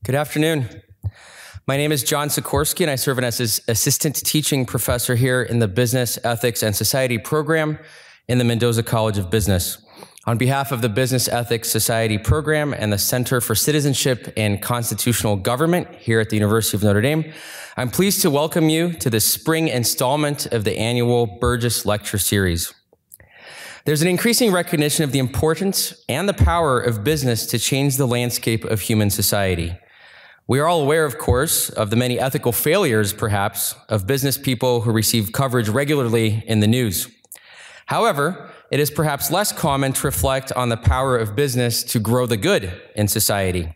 Good afternoon. My name is John Sikorsky, and I serve as assistant teaching professor here in the Business, Ethics, and Society program in the Mendoza College of Business. On behalf of the Business Ethics Society program and the Center for Citizenship and Constitutional Government here at the University of Notre Dame, I'm pleased to welcome you to the spring installment of the annual Burgess Lecture Series. There's an increasing recognition of the importance and the power of business to change the landscape of human society. We are all aware, of course, of the many ethical failures, perhaps, of business people who receive coverage regularly in the news. However, it is perhaps less common to reflect on the power of business to grow the good in society.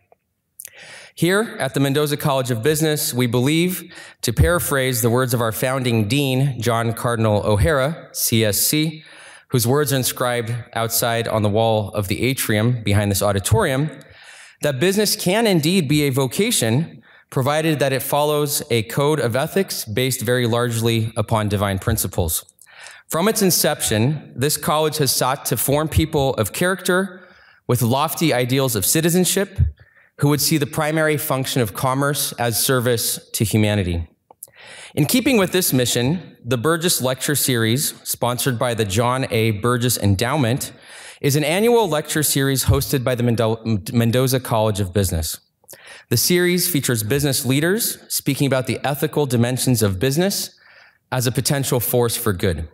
Here at the Mendoza College of Business, we believe, to paraphrase the words of our founding dean, John Cardinal O'Hara, CSC, whose words are inscribed outside on the wall of the atrium behind this auditorium, that business can indeed be a vocation, provided that it follows a code of ethics based very largely upon divine principles. From its inception, this college has sought to form people of character with lofty ideals of citizenship who would see the primary function of commerce as service to humanity. In keeping with this mission, the Burgess Lecture Series, sponsored by the John A. Burgess Endowment, is an annual lecture series hosted by the Mendoza College of Business. The series features business leaders speaking about the ethical dimensions of business as a potential force for good.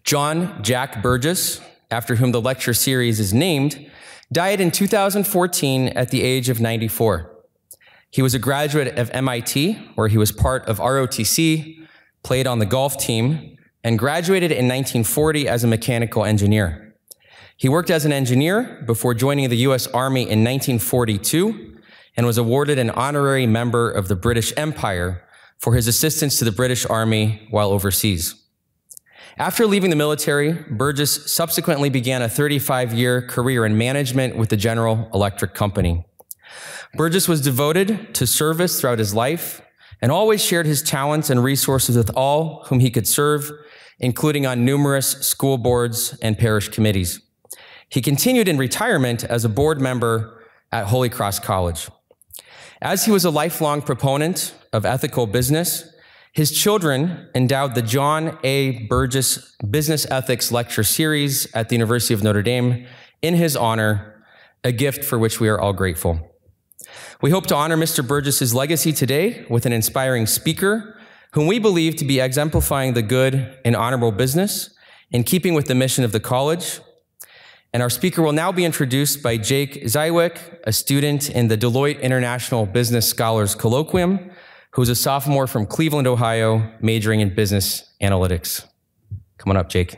John Jack Burgess, after whom the lecture series is named, died in 2014 at the age of 94. He was a graduate of MIT, where he was part of ROTC, played on the golf team, and graduated in 1940 as a mechanical engineer. He worked as an engineer before joining the U.S. Army in 1942 and was awarded an honorary member of the British Empire for his assistance to the British Army while overseas. After leaving the military, Burgess subsequently began a 35-year career in management with the General Electric Company. Burgess was devoted to service throughout his life and always shared his talents and resources with all whom he could serve, including on numerous school boards and parish committees. He continued in retirement as a board member at Holy Cross College. As he was a lifelong proponent of ethical business, his children endowed the John A. Burgess Business Ethics Lecture Series at the University of Notre Dame in his honor, a gift for which we are all grateful. We hope to honor Mr. Burgess's legacy today with an inspiring speaker whom we believe to be exemplifying the good and honorable business in keeping with the mission of the college. And our speaker will now be introduced by Jake Zywick, a student in the Deloitte International Business Scholars Colloquium, who's a sophomore from Cleveland, Ohio, majoring in business analytics. Come on up, Jake.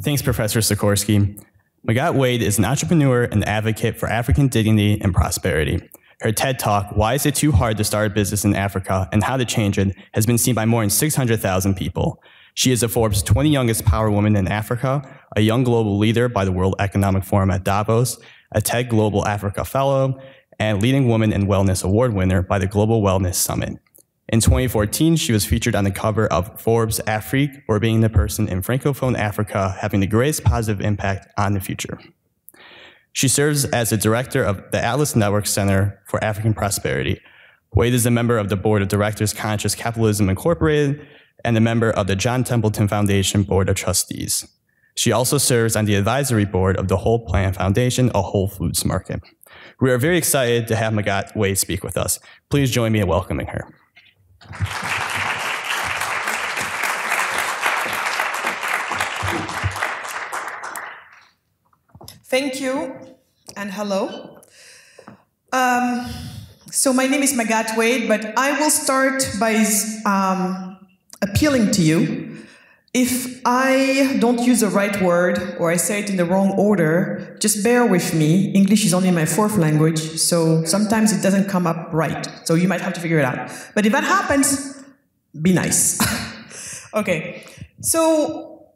Thanks, Professor Sikorsky. Magatte Wade is an entrepreneur and advocate for African dignity and prosperity. Her TED Talk, Why Is It Too Hard to Start a Business in Africa and How to Change It, has been seen by more than 600,000 people. She is a Forbes 20 Youngest Power Woman in Africa, a Young Global Leader by the World Economic Forum at Davos, a TED Global Africa Fellow, and Leading Woman in Wellness Award winner by the Global Wellness Summit. In 2014, she was featured on the cover of Forbes Afrique for being the person in Francophone Africa having the greatest positive impact on the future. She serves as the director of the Atlas Network Center for African Prosperity. Wade is a member of the board of directors Conscious Capitalism Incorporated and a member of the John Templeton Foundation Board of Trustees. She also serves on the advisory board of the Whole Plant Foundation, a Whole Foods market. We are very excited to have Magatte Wade speak with us. Please join me in welcoming her. Thank you, and hello. So my name is Magatte Wade, but I will start by appealing to you. If I don't use the right word or I say it in the wrong order, just bear with me. English is only my fourth language, so sometimes it doesn't come up right. So you might have to figure it out. But if that happens, be nice. Okay, so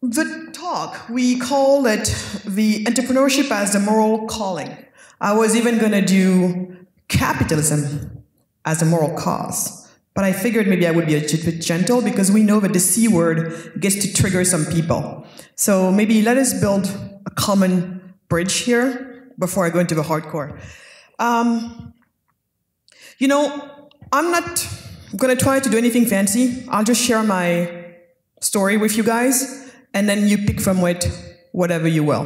the talk, we call it the entrepreneurship as the moral calling. I was even going to do capitalism as a moral cause. But I figured maybe I would be a bit gentle because we know that the C word gets to trigger some people. So maybe let us build a common bridge here before I go into the hardcore. You know, I'm not going to try to do anything fancy. I'll just share my story with you guys, and then you pick from it whatever you will.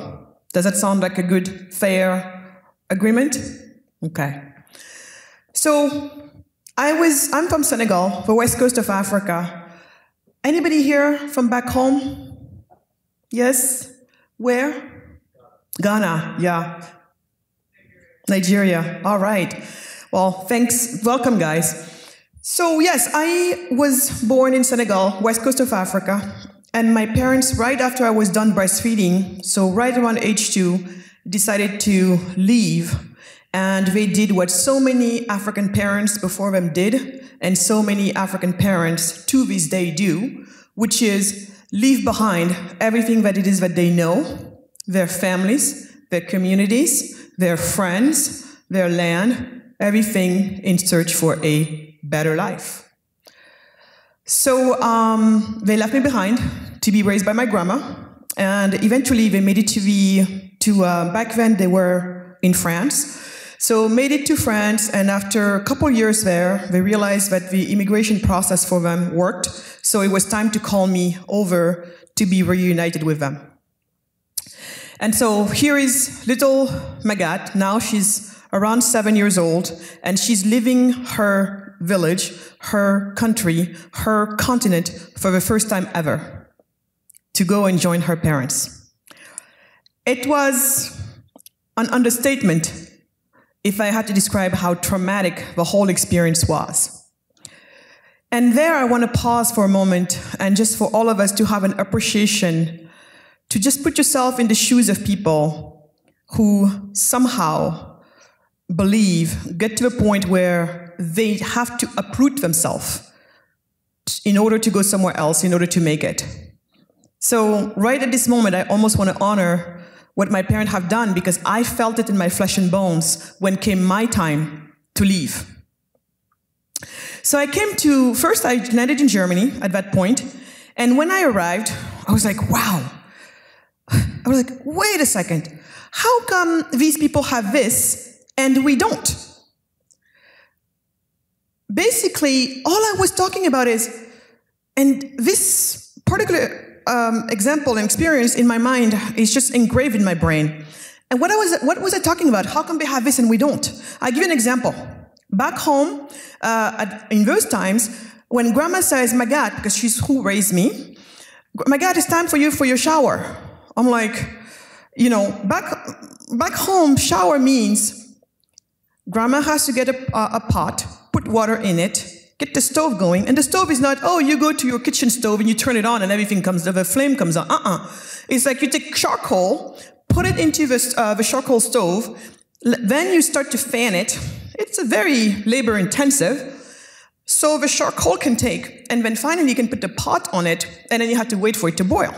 Does that sound like a good, fair agreement? Okay. So, I'm from Senegal, the west coast of Africa. Anybody here from back home? Yes? Where? Ghana, yeah. Nigeria, all right. Well, thanks. Welcome, guys. So, yes, I was born in Senegal, west coast of Africa, and my parents, right after I was done breastfeeding, so right around age 2, decided to leave, and they did what so many African parents before them did, and so many African parents to this day do, which is leave behind everything that it is that they know, their families, their communities, their friends, their land, everything in search for a better life. So they left me behind to be raised by my grandma, and eventually they made it back then they were in France. So made it to France, and after a couple years there, they realized that the immigration process for them worked, so it was time to call me over to be reunited with them. And so here is little Magat. Now she's around 7 years old, and she's leaving her village, her country, her continent for the first time ever to go and join her parents. It was an understatement if I had to describe how traumatic the whole experience was. And there I want to pause for a moment, and just for all of us to have an appreciation, to just put yourself in the shoes of people who somehow get to the point where they have to uproot themselves in order to go somewhere else, in order to make it. So right at this moment, I almost want to honor what my parents have done, because I felt it in my flesh and bones when came my time to leave. So first I landed in Germany at that point, and when I arrived, I was like, wow. I was like, wait a second, how come these people have this and we don't? Basically, all I was talking about is, and this particular example and experience in my mind is just engraved in my brain. And what was I talking about? How come they have this and we don't? I'll give you an example. Back home, in those times, when grandma says, Magat, because she's who raised me, Magat, it's time for your shower. I'm like, you know, back home, shower means grandma has to get a pot, put water in it, get the stove going, and the stove is not, oh, you go to your kitchen stove and you turn it on and the flame comes on. It's like you take charcoal, put it into the charcoal stove, then you start to fan it. It's a very labor intensive, so the charcoal can take, and then finally you can put the pot on it, and then you have to wait for it to boil.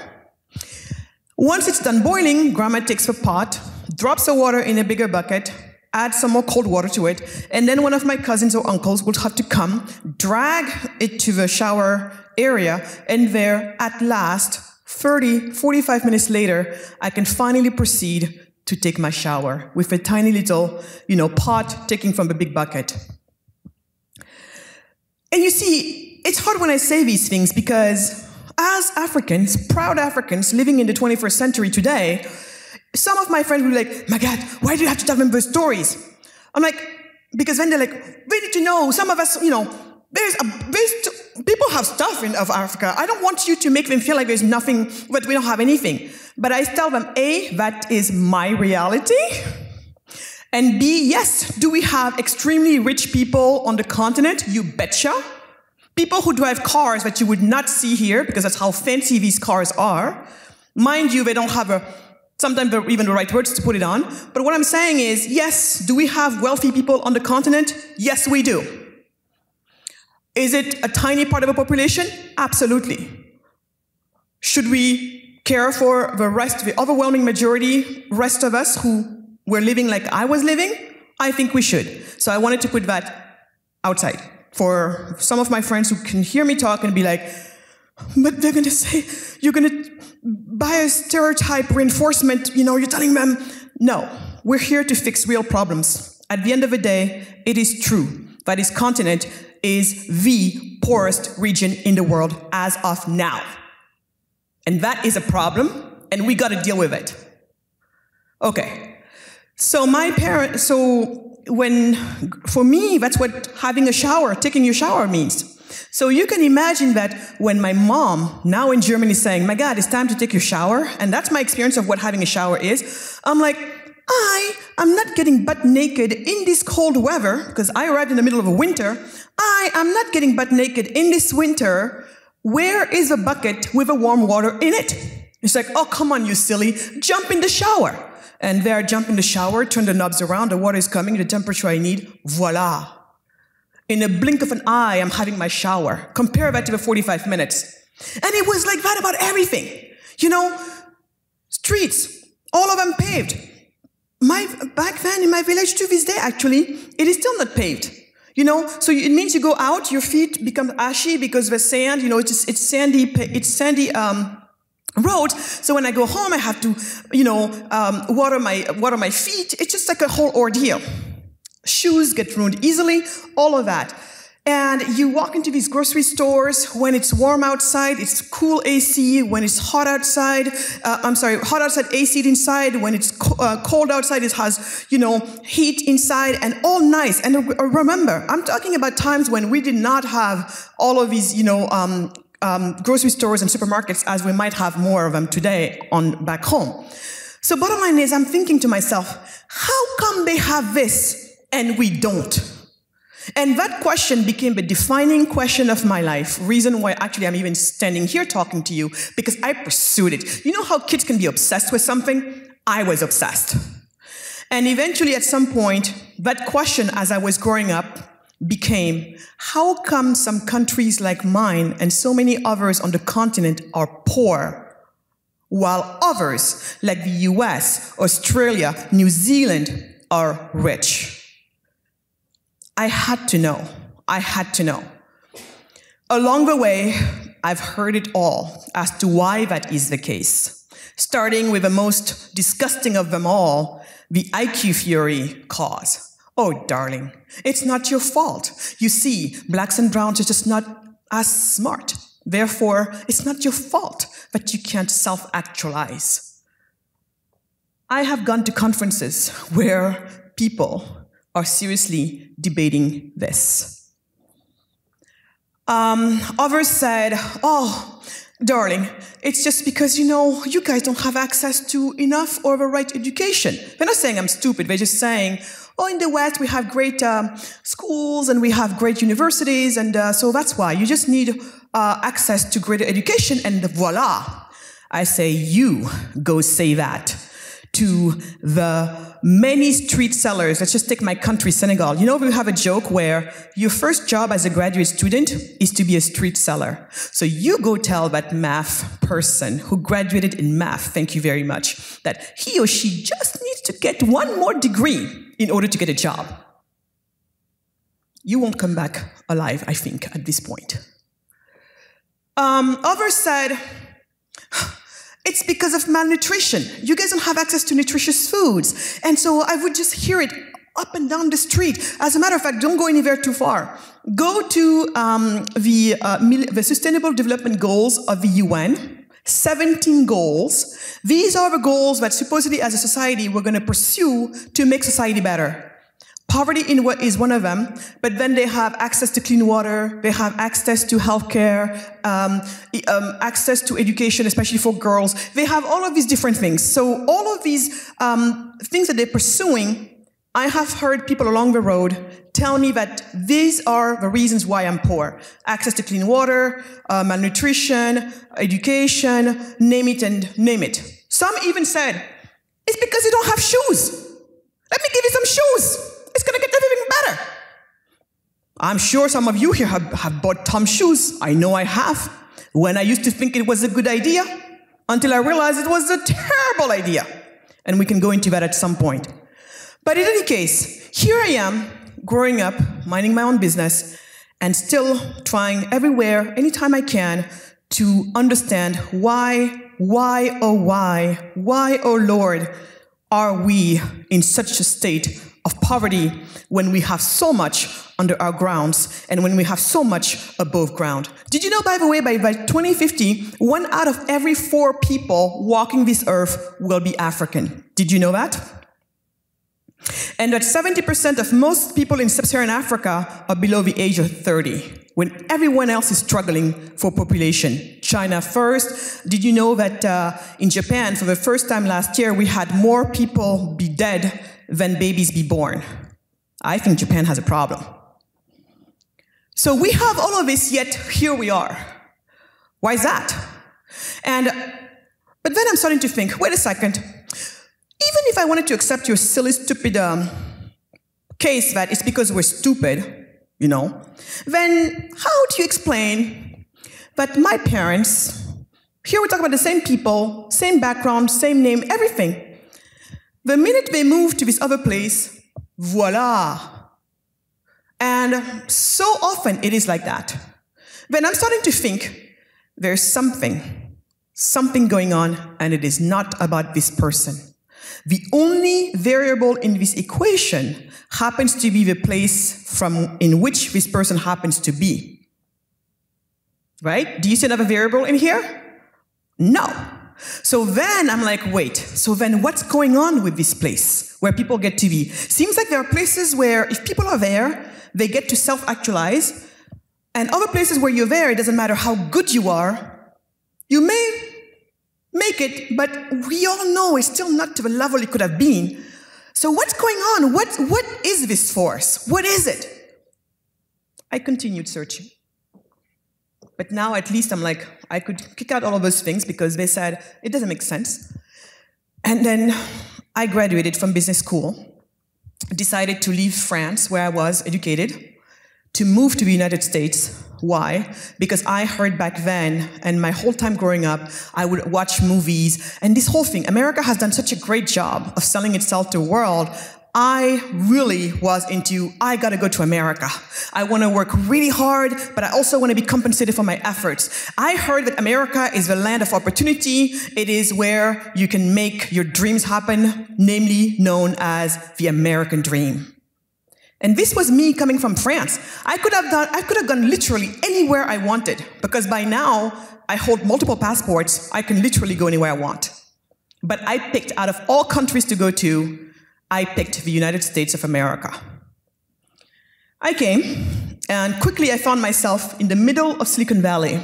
Once it's done boiling, grandma takes the pot, drops the water in a bigger bucket, adds some more cold water to it, and then one of my cousins or uncles will have to come, drag it to the shower area, and there, at last, 45 minutes later, I can finally proceed to take my shower with a tiny little, pot taking from the big bucket. And you see, it's hard when I say these things because as Africans, proud Africans living in the 21st century today, some of my friends will be like, Magat, why do you have to tell them those stories? I'm like, because then they're like, we need to know. Some of us, people have stuff of Africa. I don't want you to make them feel like there's nothing, but we don't have anything. But I tell them, A, that is my reality. And B, yes, do we have extremely rich people on the continent? You betcha. People who drive cars that you would not see here because that's how fancy these cars are. Mind you, they don't have sometimes even the right words to put it on. But what I'm saying is, yes, do we have wealthy people on the continent? Yes, we do. Is it a tiny part of the population? Absolutely. Should we care for the rest, the overwhelming rest of us who were living like I was living? I think we should. So I wanted to put that outside for some of my friends who can hear me talk and be like, but they're going to say, by a stereotype reinforcement, you're telling them, no, we're here to fix real problems. At the end of the day, it is true that this continent is the poorest region in the world as of now. And that is a problem, and we got to deal with it. Okay. So for me, that's what having a shower, taking your shower means. So you can imagine that when my mom, now in Germany, is saying, my God, it's time to take your shower, and that's my experience of what having a shower is, I'm like, I'm not getting butt naked in this cold weather, because I arrived in the middle of a winter. I am not getting butt naked in this winter. Where is a bucket with a warm water in it? It's like, oh, come on, you silly, jump in the shower. And there I jump in the shower, turn the knobs around, the water is coming, the temperature I need, voila. In a blink of an eye, I'm having my shower. Compare that to the 45 minutes. And it was like that about everything. Streets, all of them paved. Back then in my village to this day, actually, it is still not paved. So it means you go out, your feet become ashy because the sand, it's sandy roads. So when I go home, I have to, water my feet. It's just like a whole ordeal. Shoes get ruined easily, all of that. And you walk into these grocery stores when it's warm outside, it's cool AC. When it's hot outside, hot outside, AC inside. When it's cold outside, it has, heat inside and all nice. And remember, I'm talking about times when we did not have all of these, grocery stores and supermarkets as we might have more of them today back home. So bottom line is, I'm thinking to myself, how come they have this and we don't? And that question became the defining question of my life. Reason why actually I'm even standing here talking to you, because I pursued it. You know how kids can be obsessed with something? I was obsessed. And eventually at some point, that question as I was growing up became, how come some countries like mine and so many others on the continent are poor, while others like the US, Australia, New Zealand are rich? I had to know. Along the way, I've heard it all as to why that is the case. Starting with the most disgusting of them all, the IQ theory cause. Oh, darling, it's not your fault. You see, blacks and browns are just not as smart. Therefore, it's not your fault that you can't self-actualize. I have gone to conferences where people are seriously debating this. Others said, oh, darling, it's just because, you guys don't have access to enough or the right education. They're not saying I'm stupid. They're just saying, oh, in the West, we have great schools and we have great universities, and so that's why. You just need access to greater education, and voila. I say, you go say that to the many street sellers. Let's just take my country, Senegal. We have a joke where your first job as a graduate student is to be a street seller. So you go tell that math person who graduated in math, thank you very much, that he or she just needs to get one more degree in order to get a job. You won't come back alive, I think, at this point. Others said, it's because of malnutrition. You guys don't have access to nutritious foods. And so I would just hear it up and down the street. As a matter of fact, don't go anywhere too far. Go to the Sustainable Development Goals of the UN, 17 goals. These are the goals that supposedly as a society we're going to pursue to make society better. Poverty is one of them, but then they have access to clean water, they have access to healthcare, access to education, especially for girls. They have all of these different things. So all of these things that they're pursuing, I have heard people along the road tell me that these are the reasons why I'm poor. Access to clean water, malnutrition, education, name it and name it. Some even said, it's because you don't have shoes. Let me give you some shoes. It's going to get everything better. I'm sure some of you here have bought Tom shoes. I know I have. When I used to think it was a good idea, until I realized it was a terrible idea. And we can go into that at some point. But in any case, here I am, growing up, minding my own business, and still trying everywhere, anytime I can, to understand why oh Lord, are we in such a state of poverty when we have so much under our grounds and when we have so much above ground? Did you know, by the way, by 2050, 1 out of every 4 people walking this earth will be African? Did you know that? And that 70% of most people in sub-Saharan Africa are below the age of 30, when everyone else is struggling for population. China first. Did you know that in Japan, for the first time last year, we had more people be dead than babies be born? I think Japan has a problem. So we have all of this, yet here we are. Why is that? But then I'm starting to think, wait a second, even if I wanted to accept your silly, stupid case that it's because we're stupid, you know, then how do you explain that my parents, here we talk about the same people, same background, same name, everything. The minute they move to this other place, voila. And so often it is like that. Then I'm starting to think there's something going on, and it is not about this person. The only variable in this equation happens to be the place in which this person happens to be. Right? Do you see another variable in here? No. So then I'm like, wait, so then what's going on with this place where people get to be? Seems like there are places where if people are there, they get to self-actualize, and other places where you're there, it doesn't matter how good you are, you may make it, but we all know it's still not to the level it could have been. So what's going on? What is this force? What is it? I continued searching. But now at least I'm like, I could kick out all of those things because they said, it doesn't make sense. And then I graduated from business school, decided to leave France, where I was educated, to move to the United States. Why? Because I heard back then, and my whole time growing up, I would watch movies, and this whole thing, America has done such a great job of selling itself to the world. I really was into, I gotta go to America. I wanna work really hard, but I also wanna be compensated for my efforts. I heard that America is the land of opportunity. It is where you can make your dreams happen, namely known as the American dream. And this was me coming from France. I could have gone literally anywhere I wanted, because by now I hold multiple passports. I can literally go anywhere I want. But I picked, out of all countries to go to, I picked the United States of America. I came, and quickly I found myself in the middle of Silicon Valley,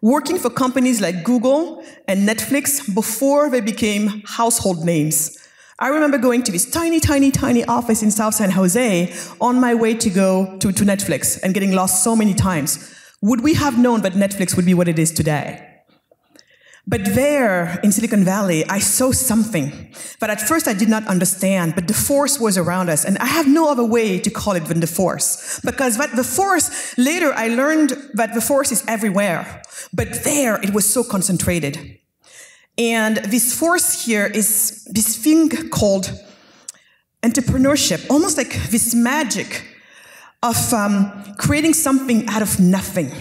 working for companies like Google and Netflix before they became household names. I remember going to this tiny, tiny, tiny office in South San Jose on my way to go to Netflix and getting lost so many times. Would we have known that Netflix would be what it is today? But there, in Silicon Valley, I saw something that at first I did not understand, but the force was around us, and I have no other way to call it than the force. Because the force, later I learned that the force is everywhere, but there it was so concentrated. And this force here is this thing called entrepreneurship, almost like this magic of creating something out of nothing.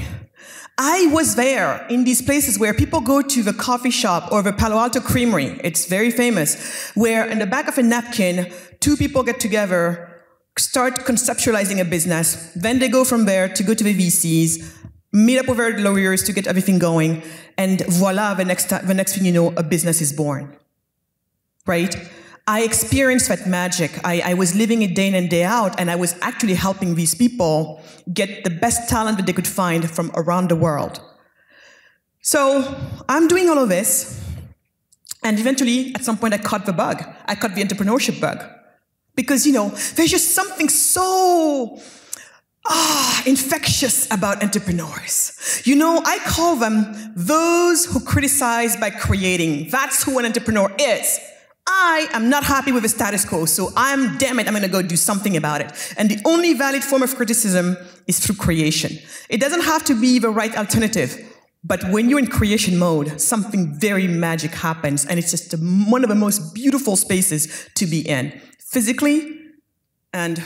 I was there in these places where people go to the coffee shop or the Palo Alto Creamery. It's very famous, where in the back of a napkin, 2 people get together, start conceptualizing a business. Then they go from there to go to the VCs, meet up with their lawyers to get everything going, and voila, the next thing you know, a business is born, right? I experienced that magic. I was living it day in and day out, and I was actually helping these people get the best talent that they could find from around the world. So I'm doing all of this, and eventually, at some point, I caught the bug. I caught the entrepreneurship bug. Because, you know, there's just something so infectious about entrepreneurs. You know, I call them those who criticize by creating. That's who an entrepreneur is. I am not happy with the status quo, so damn it, I'm gonna go do something about it. And the only valid form of criticism is through creation. It doesn't have to be the right alternative, but when you're in creation mode, something very magic happens, and it's just one of the most beautiful spaces to be in, physically and,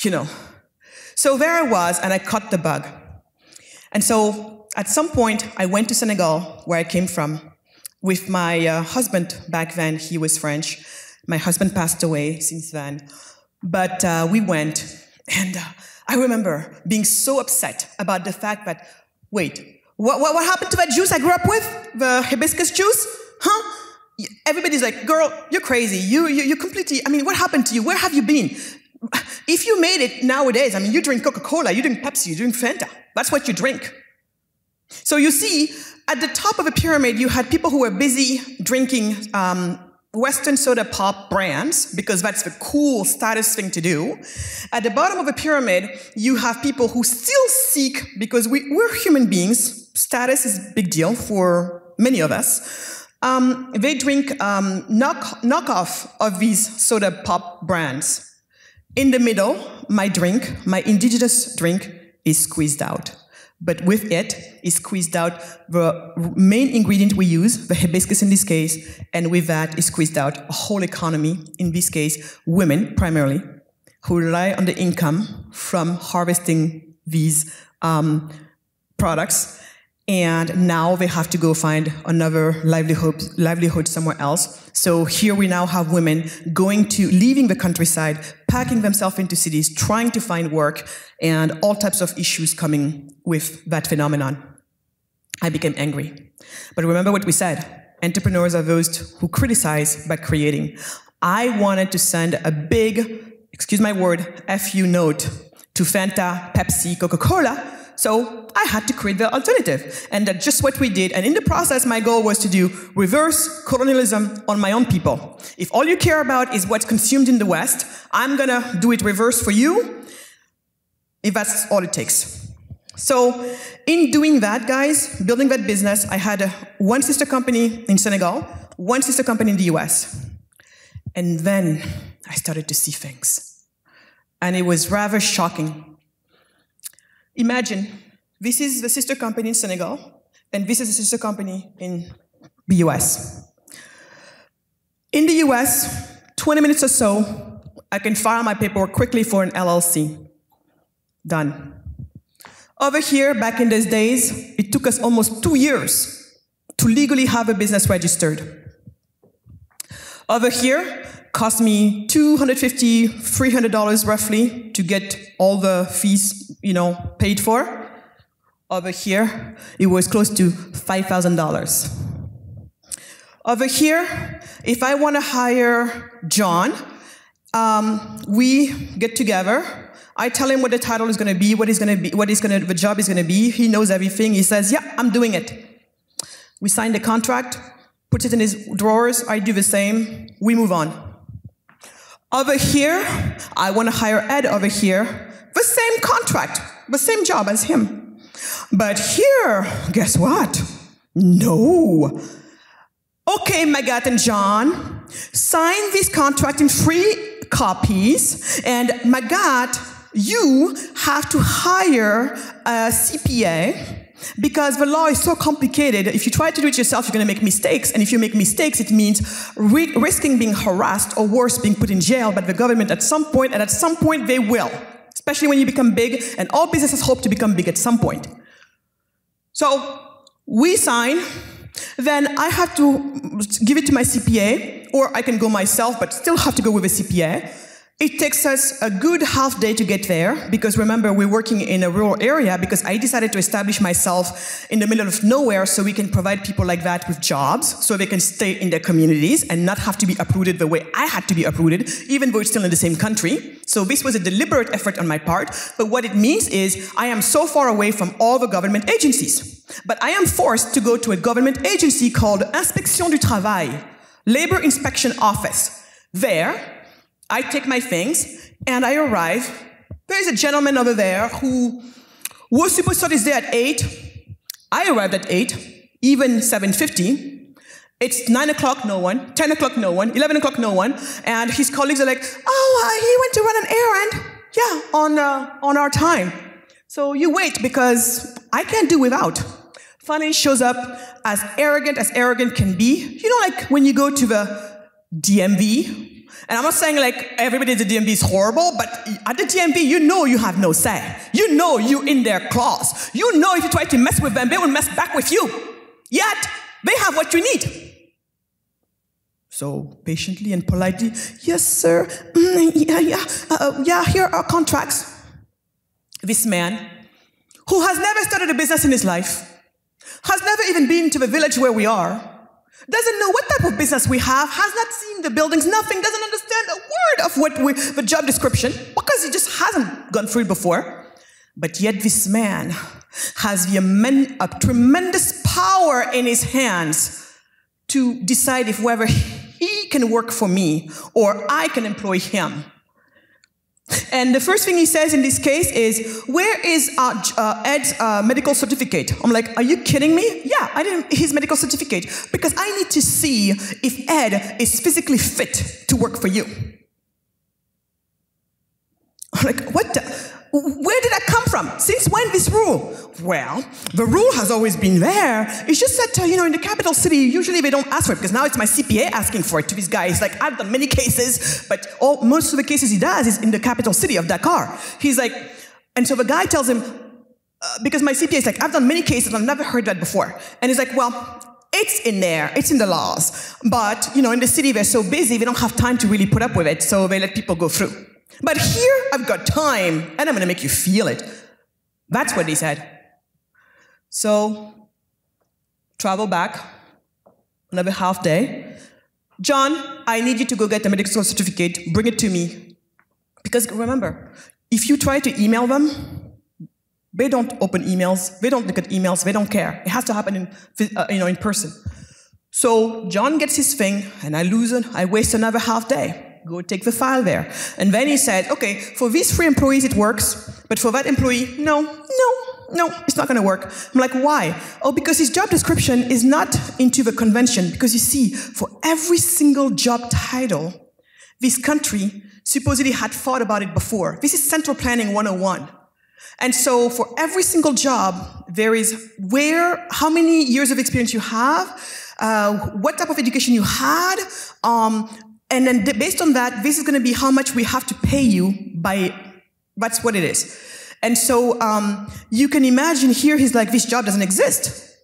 you know. So there I was, and I caught the bug. And so at some point, I went to Senegal, where I came from, with my husband back then. He was French. My husband passed away since then. But we went, and I remember being so upset about the fact that, wait, what happened to that juice I grew up with? The hibiscus juice? Huh? Everybody's like, girl, you're crazy. You completely, I mean, what happened to you? Where have you been? If you made it nowadays, I mean, you drink Coca-Cola, you drink Pepsi, you drink Fanta. That's what you drink. So you see, at the top of a pyramid, you had people who were busy drinking Western soda pop brands, because that's the cool status thing to do. At the bottom of a pyramid, you have people who still seek, because we're human beings, status is a big deal for many of us. They drink knockoff of these soda pop brands. In the middle, my drink, my indigenous drink, is squeezed out. But with it is squeezed out the main ingredient we use, the hibiscus in this case, and with that is squeezed out a whole economy, in this case, women primarily, who rely on the income from harvesting these products. And now they have to go find another livelihood somewhere else. So here we now have women leaving the countryside, packing themselves into cities, trying to find work, and all types of issues coming with that phenomenon. I became angry. But remember what we said. Entrepreneurs are those who criticize by creating. I wanted to send a big, excuse my word, FU note to Fanta, Pepsi, Coca-Cola. So I had to create the alternative. And that's just what we did. And in the process, my goal was to do reverse colonialism on my own people. If all you care about is what's consumed in the West, I'm going to do it reverse for you, if that's all it takes. So in doing that, guys, building that business, I had one sister company in Senegal, one sister company in the US. And then I started to see things. And it was rather shocking. Imagine, this is the sister company in Senegal, and this is the sister company in the US. In the US, 20 minutes or so, I can file my paperwork quickly for an LLC. Done. Over here, back in those days, it took us almost 2 years to legally have a business registered. Over here, cost me $250, $300 roughly to get all the fees, paid for. Over here, it was close to $5,000. Over here, if I want to hire John, we get together. I tell him what the title is going to be, the job is going to be. He knows everything. He says, yeah, I'm doing it. We sign the contract, put it in his drawers. I do the same. We move on. Over here, I want to hire Ed over here. The same contract, the same job as him. But here, guess what? No. Okay, Magat and John, sign this contract in 3 copies, and Magat, you have to hire a CPA, because the law is so complicated. If you try to do it yourself, you're going to make mistakes. And if you make mistakes, it means risking being harassed, or worse, being put in jail by the government at some point, and at some point they will. Especially when you become big, and all businesses hope to become big at some point. So we sign, then I have to give it to my CPA, or I can go myself, but still have to go with a CPA. It takes us a good half day to get there, because remember, we're working in a rural area, because I decided to establish myself in the middle of nowhere so we can provide people like that with jobs, so they can stay in their communities and not have to be uprooted the way I had to be uprooted, even though it's still in the same country. So this was a deliberate effort on my part, but what it means is I am so far away from all the government agencies. But I am forced to go to a government agency called Inspection du Travail, Labor Inspection Office. There, I take my things, and I arrive. There's a gentleman over there who was supposed to start his day at 8. I arrived at 8, even 7:50. It's 9 o'clock, no one. 10 o'clock, no one. 11 o'clock, no one. And his colleagues are like, he went to run an errand. Yeah, on our time. So you wait, because I can't do without. Finally shows up as arrogant can be. Like when you go to the DMV, And I'm not saying like everybody at the DMV is horrible, but at the DMV, you know you have no say. You know you're in their claws. You know if you try to mess with them, they will mess back with you. Yet, they have what you need. So patiently and politely, yes, sir, here are contracts. This man, who has never started a business in his life, has never even been to the village where we are, doesn't know what type of business we have, has not seen the buildings, nothing, doesn't understand a word of what the job description, because he just hasn't gone through it before. But yet this man has a tremendous power in his hands to decide if whether he can work for me or I can employ him. And the first thing he says in this case is, where is Ed's medical certificate? I'm like, are you kidding me? Yeah, I need his medical certificate because I need to see if Ed is physically fit to work for you. I'm like, where did that come from? Since when this rule? Well, the rule has always been there. It's just that, in the capital city, usually they don't ask for it, because now it's my CPA asking for it to this guy. He's like, I've done many cases, but most of the cases he does is in the capital city of Dakar. He's like, and so the guy tells him, because my CPA is like, I've done many cases, I've never heard that before. And he's like, well, it's in there, it's in the laws. But, in the city, they're so busy, they don't have time to really put up with it, so they let people go through. But here, I've got time, and I'm going to make you feel it. That's what he said. So, travel back, another half day. John, I need you to go get the medical certificate, bring it to me. Because remember, if you try to email them, they don't open emails, they don't look at emails, they don't care. It has to happen in person. So, John gets his thing, and I waste another half day. Go take the file there. And then he said, okay, for these 3 employees it works, but for that employee, no, it's not going to work. I'm like, why? Oh, because his job description is not into the convention. Because you see, for every single job title, this country supposedly had thought about it before. This is Central Planning 101. And so for every single job, there is how many years of experience you have, what type of education you had, and then based on that, this is going to be how much we have to pay you that's what it is. And so you can imagine here, he's like, this job doesn't exist.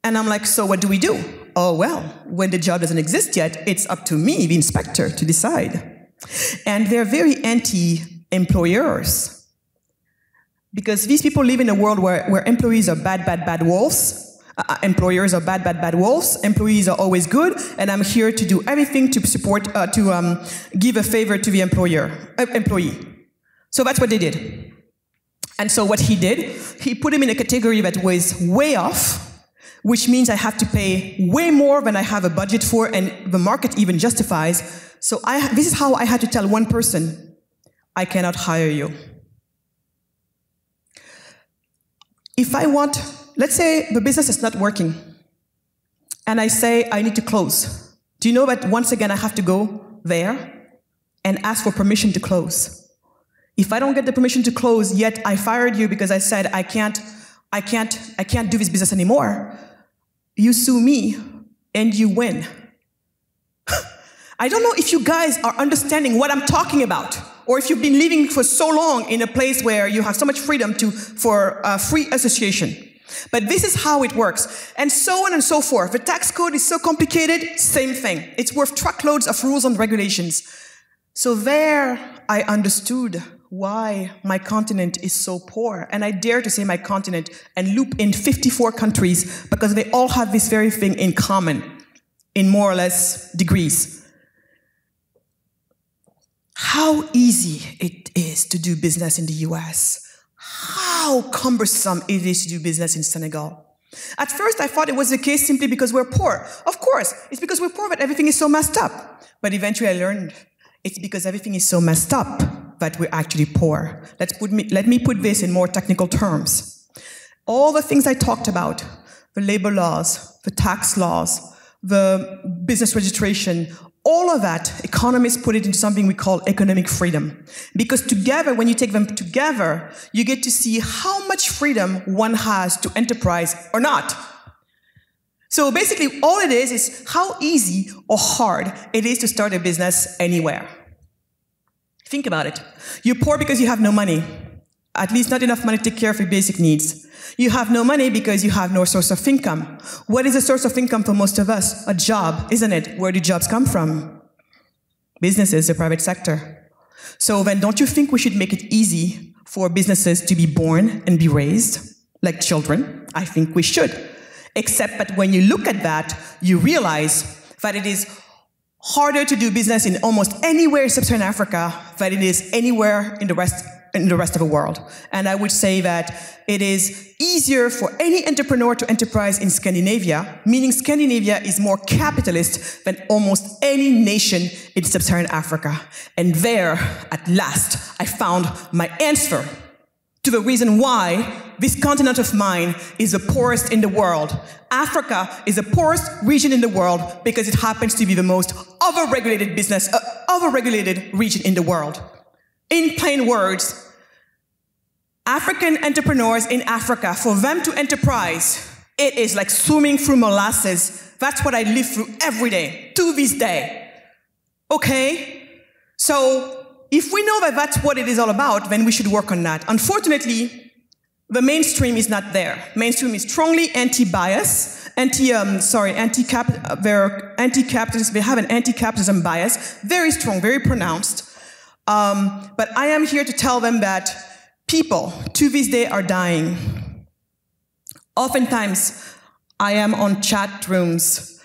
And I'm like, so what do we do? Oh, well, when the job doesn't exist yet, it's up to me, the inspector, to decide. And they're very anti-employers. Because these people live in a world where employees are bad wolves. Employers are bad wolves. Employees are always good, and I'm here to do everything to support, give a favor to the employee. So that's what they did. And so what he did, he put him in a category that was way off, which means I have to pay way more than I have a budget for, and the market even justifies. So this is how I had to tell one person, I cannot hire you. If I want, let's say the business is not working, and I say I need to close. Do you know that once again I have to go there and ask for permission to close? If I don't get the permission to close, yet I fired you because I said I can't do this business anymore, you sue me and you win. I don't know if you guys are understanding what I'm talking about, or if you've been living for so long in a place where you have so much freedom for free association. But this is how it works, and so on and so forth. The tax code is so complicated, same thing. It's worth truckloads of rules and regulations. So there I understood why my continent is so poor. And I dare to say my continent and loop in 54 countries because they all have this very thing in common, in more or less degrees. How easy it is to do business in the US. How cumbersome it is to do business in Senegal. At first, I thought it was the case simply because we're poor. Of course, it's because we're poor that everything is so messed up. But eventually I learned it's because everything is so messed up that we're actually poor. Let me put this in more technical terms. All the things I talked about, the labor laws, the tax laws, the business registration, all of that, economists put it into something we call economic freedom. Because together, when you take them together, you get to see how much freedom one has to enterprise or not. So basically, all it is how easy or hard it is to start a business anywhere. Think about it. You're poor because you have no money, at least not enough money to take care of your basic needs. You have no money because you have no source of income. What is a source of income for most of us? A job, isn't it? Where do jobs come from? Businesses, the private sector. So then don't you think we should make it easy for businesses to be born and be raised like children? I think we should. Except that when you look at that, you realize that it is harder to do business in almost anywhere in sub-Saharan Africa than it is anywhere in the rest of the world. And I would say that it is easier for any entrepreneur to enterprise in Scandinavia, meaning Scandinavia is more capitalist than almost any nation in sub-Saharan Africa. And there, at last, I found my answer to the reason why this continent of mine is the poorest in the world. Africa is the poorest region in the world because it happens to be the most overregulated region in the world. In plain words, African entrepreneurs in Africa, for them to enterprise, it is like swimming through molasses. That's what I live through every day, to this day. Okay? So, if we know that that's what it is all about, then we should work on that. Unfortunately, the mainstream is not there. Mainstream is strongly anti-bias, they're anti-capitalist, they have an anti-capitalism bias, very strong, very pronounced. But I am here to tell them that people, to this day, are dying. Oftentimes, I am on chat rooms,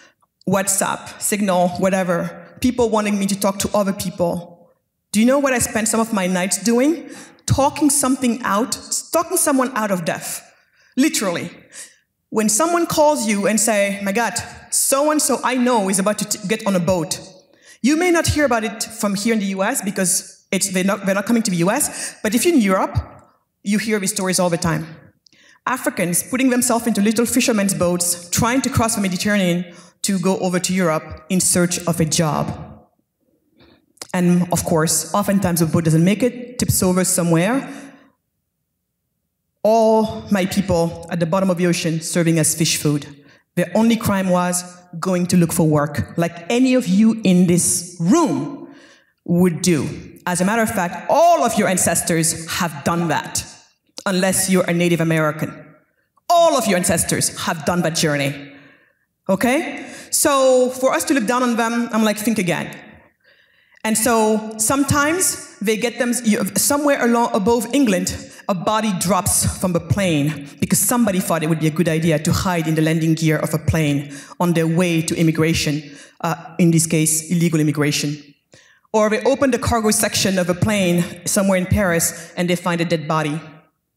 WhatsApp, Signal, whatever, people wanting me to talk to other people. Do you know what I spend some of my nights doing? Talking someone out of death. Literally. When someone calls you and say, my God, so-and-so I know is about to get on a boat. You may not hear about it from here in the US because they're not coming to the US, but if you're in Europe, you hear these stories all the time. Africans putting themselves into little fishermen's boats, trying to cross the Mediterranean to go over to Europe in search of a job. And of course, oftentimes the boat doesn't make it, tips over somewhere. All my people at the bottom of the ocean serving as fish food. Their only crime was going to look for work, like any of you in this room would do. As a matter of fact, all of your ancestors have done that, unless you're a Native American. All of your ancestors have done that journey. Okay? So for us to look down on them, I'm like, think again. And so sometimes they get them somewhere above England, a body drops from a plane because somebody thought it would be a good idea to hide in the landing gear of a plane on their way to immigration, in this case, illegal immigration. Or they open the cargo section of a plane somewhere in Paris and they find a dead body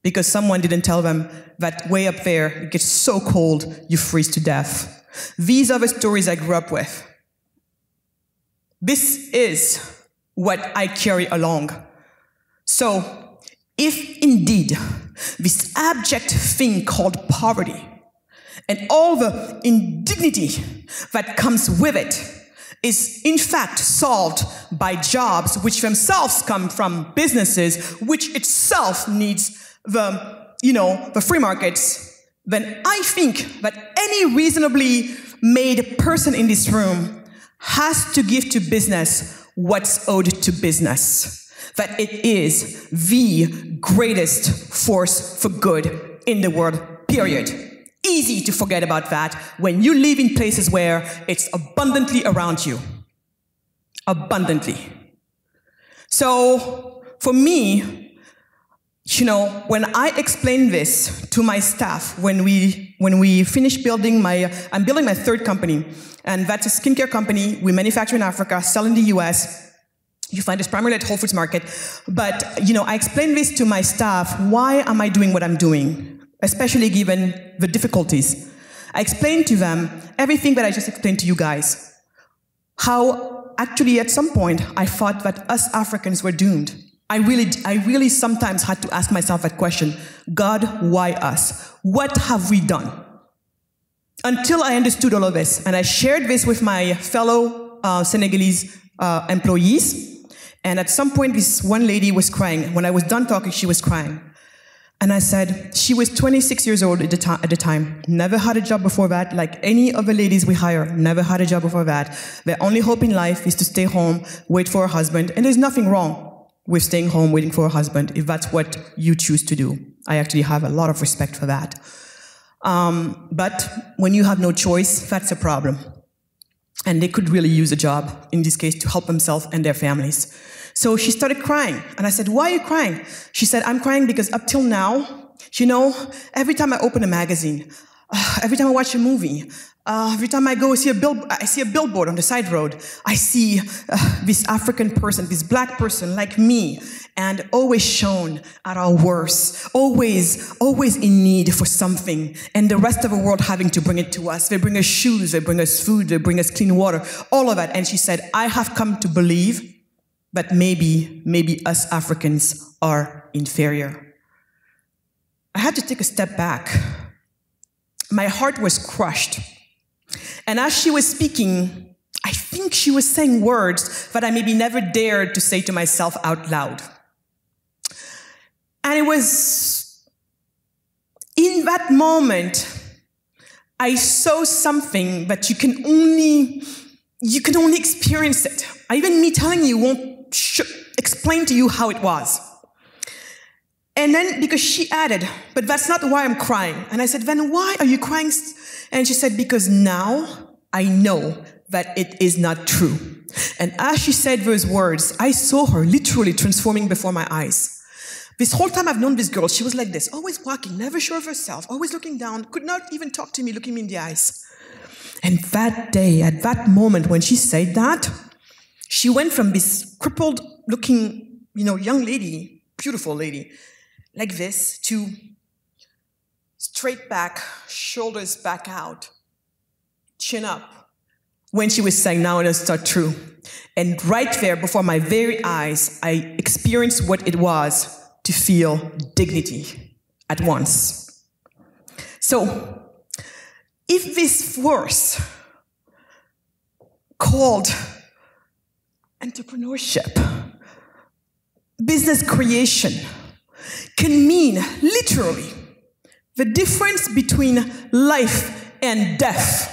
because someone didn't tell them that way up there, it gets so cold, you freeze to death. These are the stories I grew up with. This is what I carry along. So, if indeed this abject thing called poverty and all the indignity that comes with it is in fact solved by jobs which themselves come from businesses which itself needs the free markets, then I think that any reasonably made person in this room has to give to business what's owed to business. That it is the greatest force for good in the world, period. Easy to forget about that when you live in places where it's abundantly around you. Abundantly. So, for me, when I explain this to my staff, when we finish building I'm building my third company, and that's a skincare company. We manufacture in Africa, sell in the US. You find this primarily at Whole Foods Market. But, I explain this to my staff. Why am I doing what I'm doing? Especially given the difficulties. I explain to them everything that I just explained to you guys. How, actually, at some point, I thought that us Africans were doomed. I really sometimes had to ask myself that question. God, why us? What have we done? Until I understood all of this, and I shared this with my fellow Senegalese employees, and at some point this one lady was crying. When I was done talking, she was crying. And I said, she was 26 years old at the time, never had a job before that, like any of the ladies we hire, never had a job before that. Their only hope in life is to stay home, wait for a husband, and there's nothing wrong with staying home, waiting for a husband, if that's what you choose to do. I actually have a lot of respect for that. But when you have no choice, that's a problem. And they could really use a job, in this case, to help themselves and their families. So she started crying. And I said, why are you crying? She said, I'm crying because up till now, you know, every time I open a magazine, every time I watch a movie, every time I go see I see a billboard on the side road, I see this African person, this black person like me, and always shown at our worst, always in need for something, and the rest of the world having to bring it to us. They bring us shoes, they bring us food, they bring us clean water, all of that. And she said, I have come to believe that maybe us Africans are inferior. I had to take a step back. My heart was crushed. And as she was speaking, I think she was saying words that I maybe never dared to say to myself out loud. And it was in that moment, I saw something that you can only experience it. Even me telling you won't explain to you how it was. And then, because she added, but that's not why I'm crying. And I said, then why are you crying? And she said, because now I know that it is not true. And as she said those words, I saw her literally transforming before my eyes. This whole time I've known this girl, she was like this, always walking, never sure of herself, always looking down, could not even talk to me, looking me in the eyes. And that day, at that moment when she said that, she went from this crippled-looking, young lady, beautiful lady, like this, to straight back, shoulders back out, chin up, when she was saying, now it is not true. And right there, before my very eyes, I experienced what it was to feel dignity at once. So, if this force called entrepreneurship, business creation, can mean literally the difference between life and death,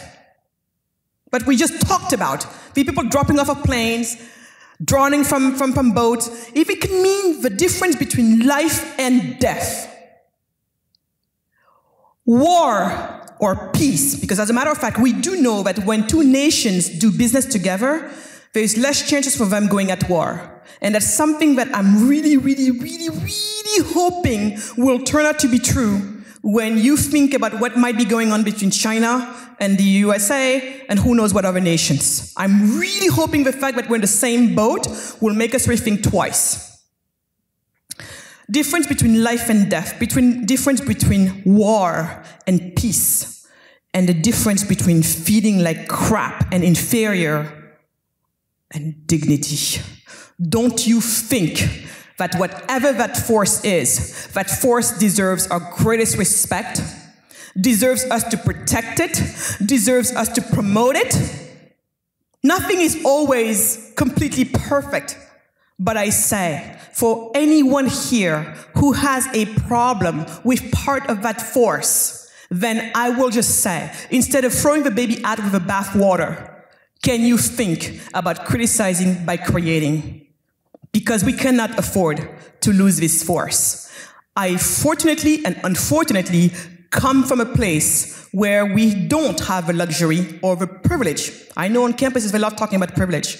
but we just talked about, the people dropping off of planes, drowning from boats, if it can mean the difference between life and death, war or peace, because as a matter of fact, we do know that when two nations do business together, there's less chances for them going at war. And that's something that I'm really, really, really, really hoping will turn out to be true when you think about what might be going on between China and the USA and who knows what other nations. I'm really hoping the fact that we're in the same boat will make us rethink twice. Difference between life and death, difference between war and peace, and the difference between feeling like crap and inferior and dignity. Don't you think that whatever that force is, that force deserves our greatest respect, deserves us to protect it, deserves us to promote it? Nothing is always completely perfect, but I say, for anyone here who has a problem with part of that force, then I will just say, instead of throwing the baby out with the bathwater, can you think about criticizing by creating? Because we cannot afford to lose this force. I fortunately and unfortunately come from a place where we don't have the luxury or the privilege. I know on campuses they love talking about privilege.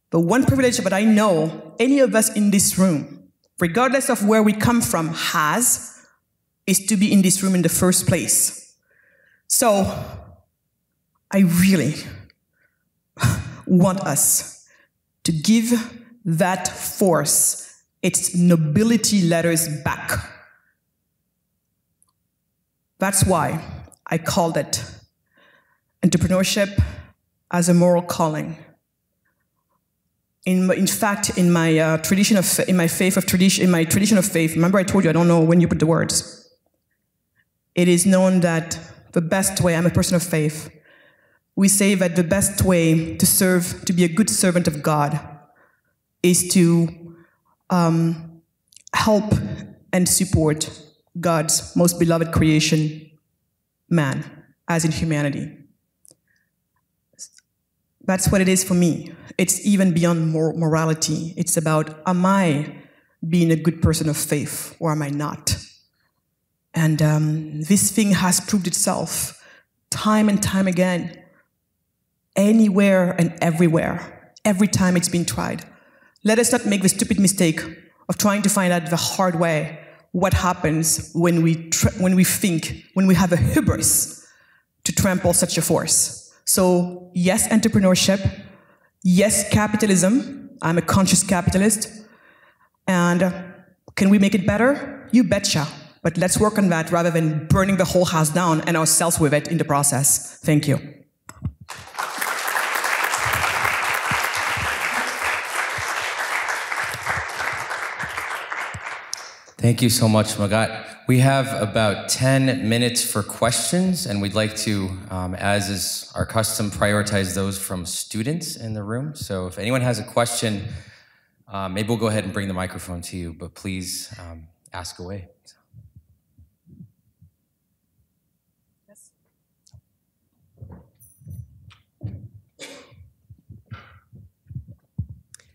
But one privilege that I know any of us in this room, regardless of where we come from, has, is to be in this room in the first place. So, I really want us to give that force its nobility letters back. That's why I called it entrepreneurship as a moral calling. In fact, in my tradition of faith, remember I told you I don't know when you put the words. It is known that the best way, I'm a person of faith, we say that the best way to serve, to be a good servant of God, is to help and support God's most beloved creation, man, as in humanity. That's what it is for me. It's even beyond morality. It's about, am I being a good person of faith, or am I not? And this thing has proved itself time and time again, anywhere and everywhere, every time it's been tried. Let us not make the stupid mistake of trying to find out the hard way what happens when we have a hubris to trample such a force. So yes, entrepreneurship, yes, capitalism. I'm a conscious capitalist. And can we make it better? You betcha. But let's work on that rather than burning the whole house down and ourselves with it in the process. Thank you. Thank you so much, Magatte. We have about 10 minutes for questions, and we'd like to, as is our custom, prioritize those from students in the room. So if anyone has a question, maybe we'll go ahead and bring the microphone to you, but please ask away.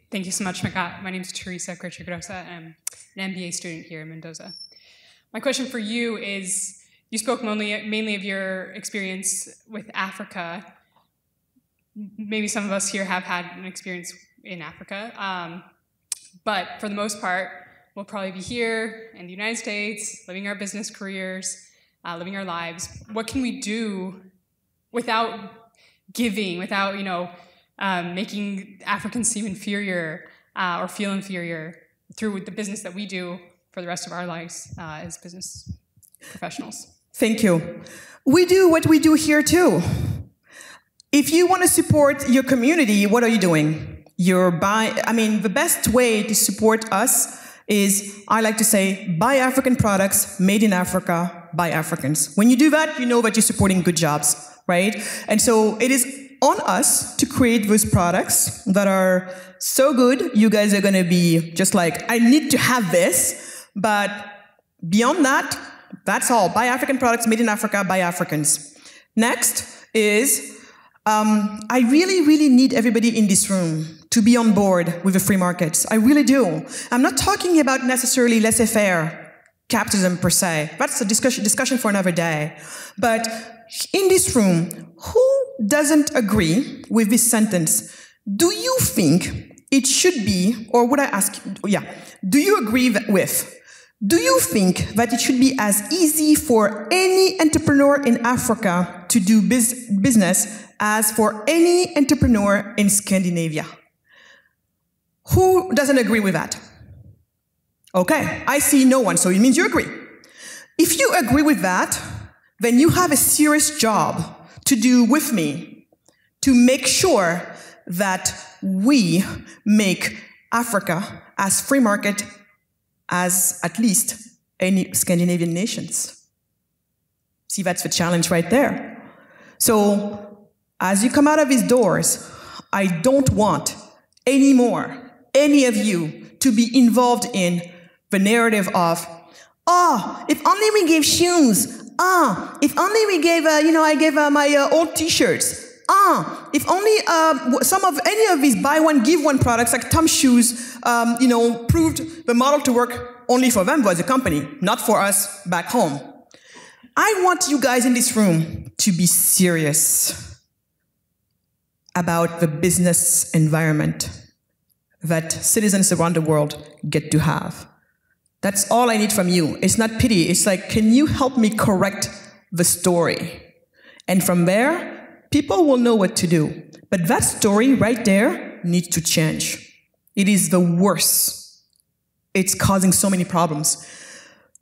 Thank you so much, Magatte. My name is Teresa Grecia-Grossa. I'm an MBA student here in Mendoza. My question for you is, you spoke mainly of your experience with Africa. Maybe some of us here have had an experience in Africa, but for the most part, we'll probably be here in the United States, living our business careers, living our lives. What can we do without giving, without, making Africans seem inferior or feel inferior through the business that we do for the rest of our lives as business professionals? Thank you. We do what we do here too. If you want to support your community, what are you doing? The best way to support us is, I like to say, buy African products made in Africa by Africans. When you do that, you know that you're supporting good jobs, right? And so it is on us to create those products that are so good, you guys are going to be just like, I need to have this. But beyond that, that's all. Buy African products made in Africa by Africans. Next is, I really, really need everybody in this room to be on board with the free markets. I really do. I'm not talking about necessarily laissez-faire capitalism per se. That's a discussion for another day. But in this room, who doesn't agree with this sentence? Do you think it should be, or would I ask, do you agree with, do you think that it should be as easy for any entrepreneur in Africa to do business as for any entrepreneur in Scandinavia? Who doesn't agree with that? Okay, I see no one, so it means you agree. If you agree with that, then you have a serious job to do with me to make sure that we make Africa as free market as at least any Scandinavian nations. See, that's the challenge right there. So as you come out of these doors, I don't want any of you to be involved in the narrative of, if only we gave shoes. If only we gave, I gave my old t-shirts. If only any of these buy one, give one products like Tom Shoes, proved the model to work only for them as a company, not for us back home. I want you guys in this room to be serious about the business environment that citizens around the world get to have. That's all I need from you. It's not pity. It's like, can you help me correct the story? And from there, people will know what to do. But that story right there needs to change. It is the worst. It's causing so many problems.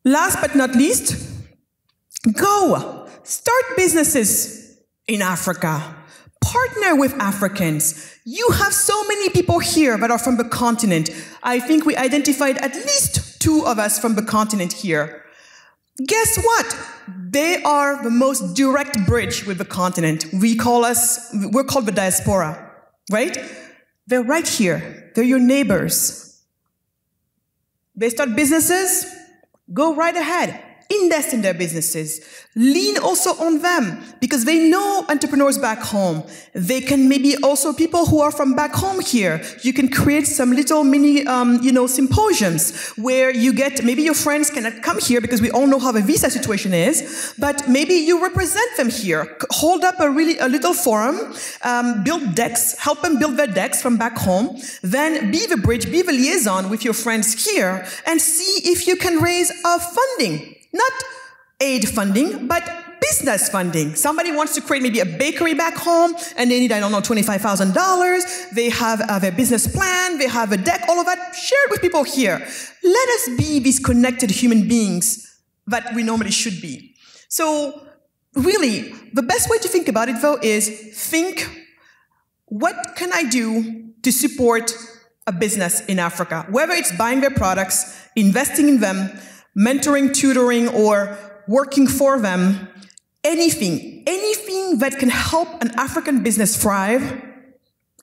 Last but not least, go start businesses in Africa. Partner with Africans. You have so many people here that are from the continent. I think we identified at least 2 of us from the continent here. Guess what? They are the most direct bridge with the continent. we're called the diaspora, right? They're right here. They're your neighbors. They start businesses, go right ahead. invest in their businesses, lean also on them, because they know entrepreneurs back home. They can maybe also people who are from back home here. You can create some little mini, symposiums where you get, maybe your friends cannot come here because we all know how the visa situation is, but maybe you represent them here. Hold up a little forum, build decks, help them build their decks from back home, then be the bridge, be the liaison with your friends here, and see if you can raise funding. Not aid funding, but business funding. Somebody wants to create maybe a bakery back home, and they need, I don't know, $25,000. They have their business plan, they have a deck, all of that. Share it with people here. Let us be these connected human beings that we normally should be. So really, the best way to think about it, though, is think, what can I do to support a business in Africa? Whether it's buying their products, investing in them, mentoring, tutoring, or working for them, anything that can help an African business thrive,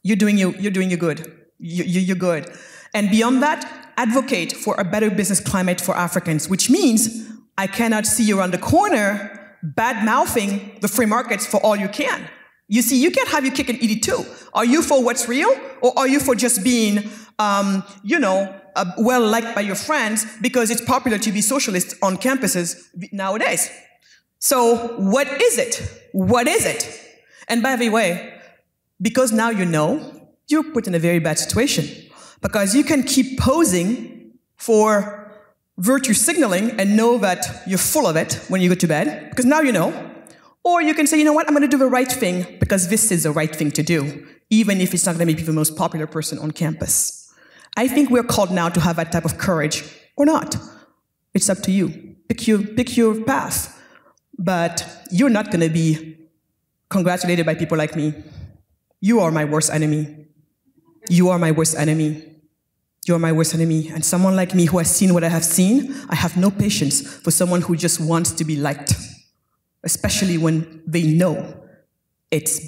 you're doing your good. You're good. And beyond that, advocate for a better business climate for Africans, which means I cannot see you around the corner bad-mouthing the free markets for all you can. You see, you can't have your cake and eat it too. Are you for what's real, or are you for just being, well-liked by your friends because it's popular to be socialist on campuses nowadays? So what is it? What is it? And by the way, because now you know, you're put in a very bad situation, because you can keep posing for virtue signaling and know that you're full of it when you go to bed, because now you know. Or you can say, you know what, I'm going to do the right thing because this is the right thing to do, even if it's not going to be the most popular person on campus. I think we're called now to have that type of courage, or not. It's up to you. Pick your path. But you're not going to be congratulated by people like me. You are my worst enemy. You are my worst enemy. You're my worst enemy. And someone like me who has seen what I have seen, I have no patience for someone who just wants to be liked, especially when they know it's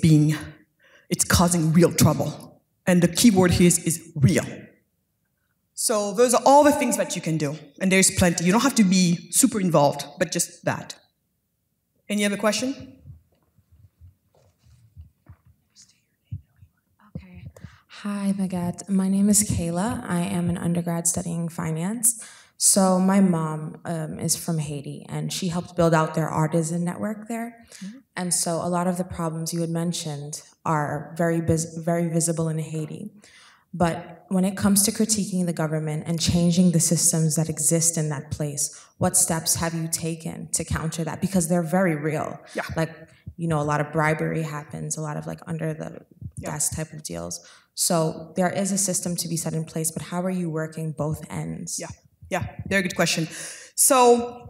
causing real trouble. And the key word here is real. So those are all the things that you can do. And there's plenty. You don't have to be super involved, but just that. Any other question? Okay. Hi, Maguette. My name is Kayla. I am an undergrad studying finance. So my mom is from Haiti, and she helped build out their artisan network there. Mm-hmm. And so a lot of the problems you had mentioned are very visible in Haiti. But when it comes to critiquing the government and changing the systems that exist in that place, what steps have you taken to counter that? Because they're very real. Yeah. Like, a lot of bribery happens, a lot of under the desk type of deals. So there is a system to be set in place, but how are you working both ends? Yeah, very good question. So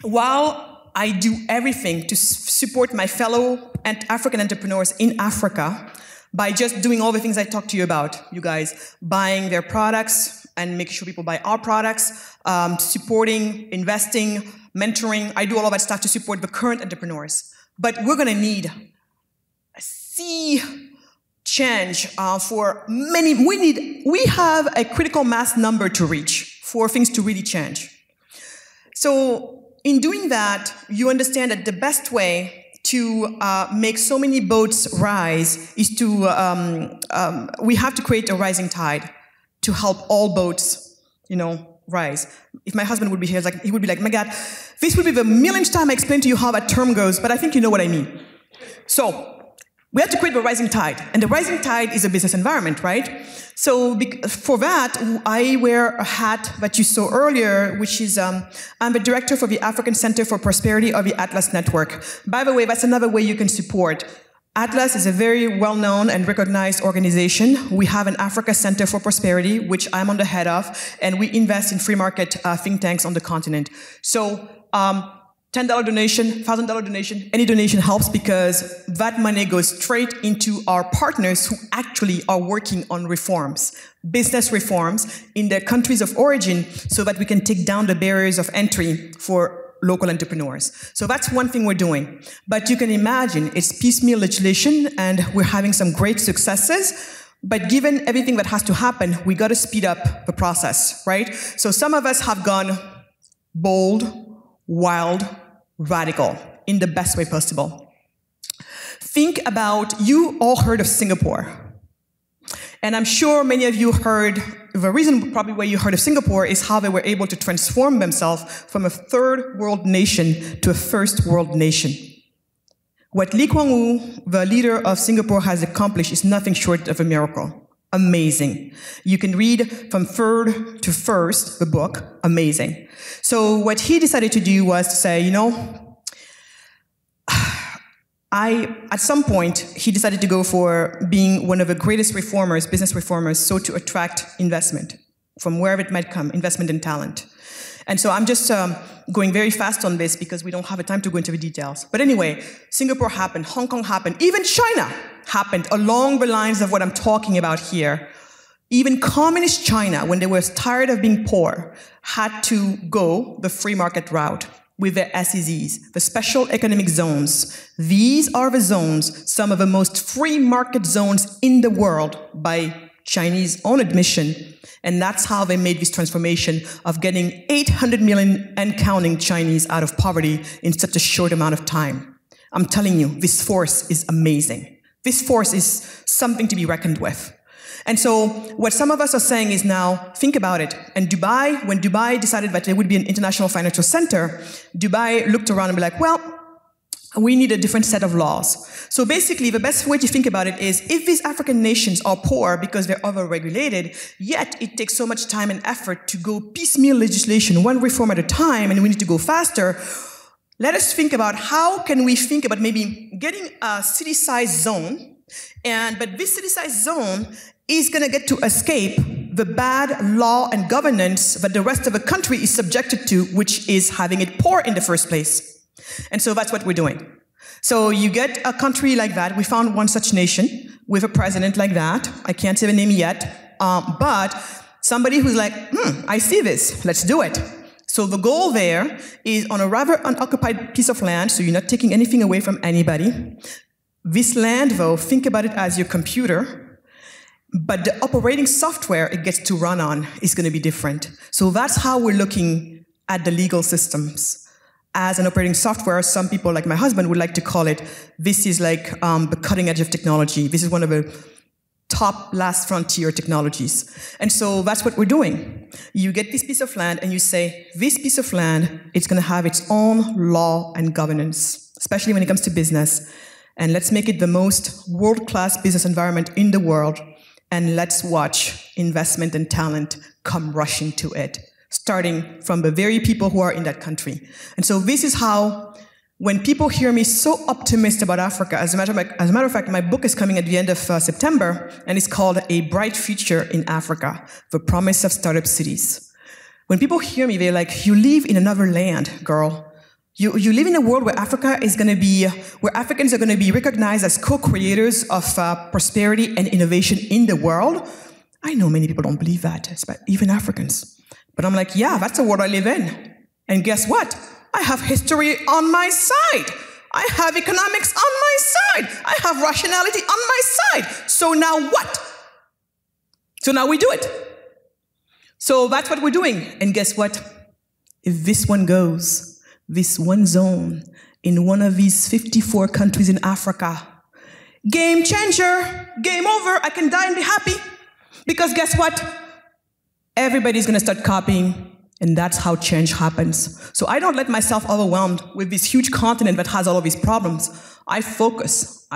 while I do everything to support my fellow African entrepreneurs in Africa, by just doing all the things I talked to you about, you guys, buying their products and making sure people buy our products, supporting, investing, mentoring. I do all of that stuff to support the current entrepreneurs. But we're going to need a sea change for many. We have a critical mass number to reach for things to really change. So in doing that, you understand that the best way to make so many boats rise is to, we have to create a rising tide to help all boats, rise. If my husband would be here, he would be like, my God, this would be the millionth time I explain to you how that term goes, but I think you know what I mean. So we have to create the rising tide, and the rising tide is a business environment, right? So for that, I wear a hat that you saw earlier, which is I'm the director for the African Center for Prosperity of the Atlas Network. By the way, that's another way you can support. Atlas is a very well-known and recognized organization. We have an Africa Center for Prosperity, which I'm on the head of, and we invest in free market think tanks on the continent. So $10 donation, $1,000 donation, any donation helps, because that money goes straight into our partners who actually are working on reforms, business reforms in their countries of origin, so that we can take down the barriers of entry for local entrepreneurs. So that's one thing we're doing. But you can imagine it's piecemeal legislation, and we're having some great successes. But given everything that has to happen, we got to speed up the process, right? So some of us have gone bold, wild, radical, in the best way possible. Think about, you all heard of Singapore. And I'm sure many of you heard, the reason probably why you heard of Singapore is how they were able to transform themselves from a third world nation to a first world nation. What Lee Kuan Yew, the leader of Singapore, has accomplished is nothing short of a miracle. Amazing. You can read From Third to First, the book, amazing. So what he decided to do was to say, you know, at some point, he decided to go for being one of the greatest reformers, business reformers, so to attract investment from wherever it might come, investment in talent. And so I'm just going very fast on this because we don't have the time to go into the details. But anyway, Singapore happened, Hong Kong happened, even China happened along the lines of what I'm talking about here. Even communist China, when they were tired of being poor, had to go the free market route with the SEZs, the special economic zones. These are the zones, some of the most free market zones in the world by Chinese own admission. And that's how they made this transformation of getting 800 million and counting Chinese out of poverty in such a short amount of time. I'm telling you, this force is amazing. This force is something to be reckoned with. And so what some of us are saying is now, think about it. And Dubai, when Dubai decided that there would be an international financial center, Dubai looked around and be like, well, we need a different set of laws. So basically, the best way to think about it is, if these African nations are poor because they're over-regulated, yet it takes so much time and effort to go piecemeal legislation, one reform at a time, and we need to go faster, let us think about how can we think about maybe getting a city-sized zone, but this city-sized zone is going to get to escape the bad law and governance that the rest of the country is subjected to, which is having it poor in the first place. And so that's what we're doing. So you get a country like that. We found one such nation with a president like that. I can't say the name yet, but somebody who's like, I see this, let's do it. So the goal there is on a rather unoccupied piece of land, so you're not taking anything away from anybody. This land, though, think about it as your computer, but the operating software it gets to run on is going to be different. So that's how we're looking at the legal systems. As an operating software, some people, like my husband, would like to call it, this is like the cutting edge of technology. This is one of the top last frontier technologies. And so that's what we're doing. You get this piece of land and you say, this piece of land, it's going to have its own law and governance, especially when it comes to business. And let's make it the most world-class business environment in the world. And let's watch investment and talent come rushing to it, starting from the very people who are in that country. And so this is how, when people hear me so optimistic about Africa, as a matter of fact, my book is coming at the end of September, and it's called A Bright Future in Africa, The Promise of Startup Cities. When people hear me, they're like, you live in another land, girl. You live in a world where Africa is going to be, where Africans are going to be recognized as co-creators of prosperity and innovation in the world. I know many people don't believe that, even Africans. But I'm like, yeah, that's the world I live in. And guess what? I have history on my side. I have economics on my side. I have rationality on my side. So now what? So now we do it. So that's what we're doing. And guess what? If this one goes, this one zone in one of these 54 countries in Africa, game changer, game over, I can die and be happy. Because guess what? Everybody's going to start copying, and that's how change happens. So I don't let myself overwhelmed with this huge continent that has all of these problems. I focus.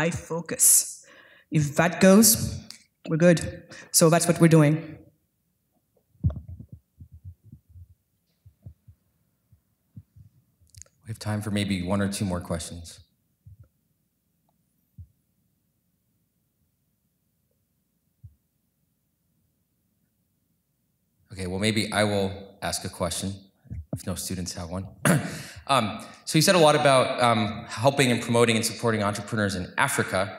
If that goes, we're good. So that's what we're doing. We have time for maybe one or two more questions. Okay, well, maybe I will ask a question, if no students have one. So you said a lot about helping and promoting and supporting entrepreneurs in Africa.